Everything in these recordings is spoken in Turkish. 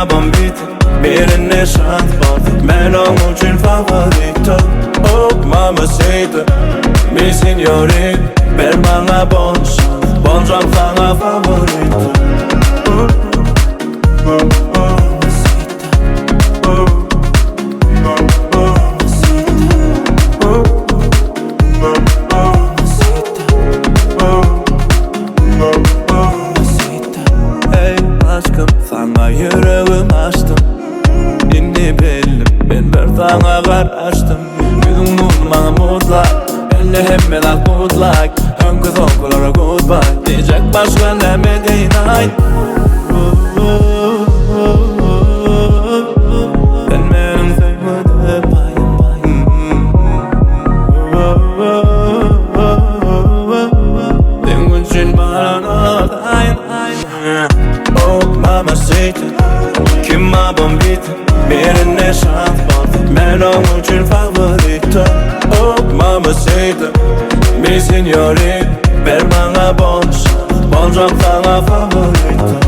Mamacita, birine şans var. Men onun için favorito. Oh mamacita, mi signorita, ver bana bon şans. Bon şans sana favorito. Sana yüreğim açtım, indi bellim, ben bir sana karıştım. Yüzün bana mutlak, elle hemme lak mutlak. Ön kız okullara goodbye, diyecek başka ne mi deyin aynı. Ben benim sevmedi bayım bayım. Senin için bana dayan dayan. Oh mamacita, kim Mamacita, birine şans var. Men onun için favorito. Oh mamacita, mi signorita, ver bana bon şans. Bon şans sana favorito.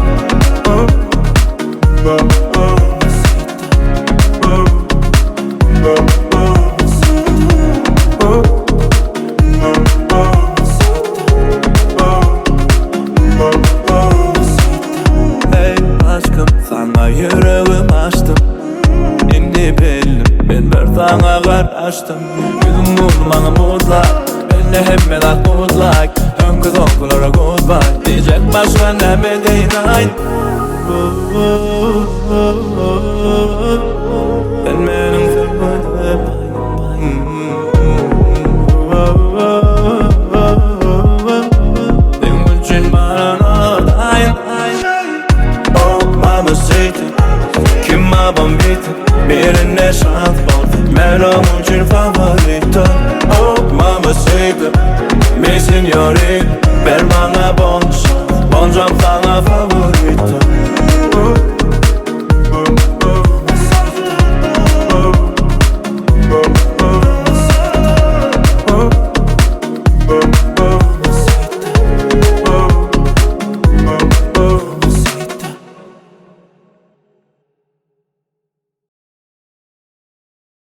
Sana yüreğim açtım, indi bellim, ben bir sana karıştım. Yüzün bana mutlak, elle hemme lak mutlak. Ön kız okullara goodbye, diyecek başka ne mi deyin aynı. Ben benim sevmedi bayım bayım. Senin için bana dayan dayan. Oh mamacita, kim Mamacita, birine şans var. Men onun için favorito. Oh mamacita, mi signorita, ver bana bon şans. Bon şans sana favorito.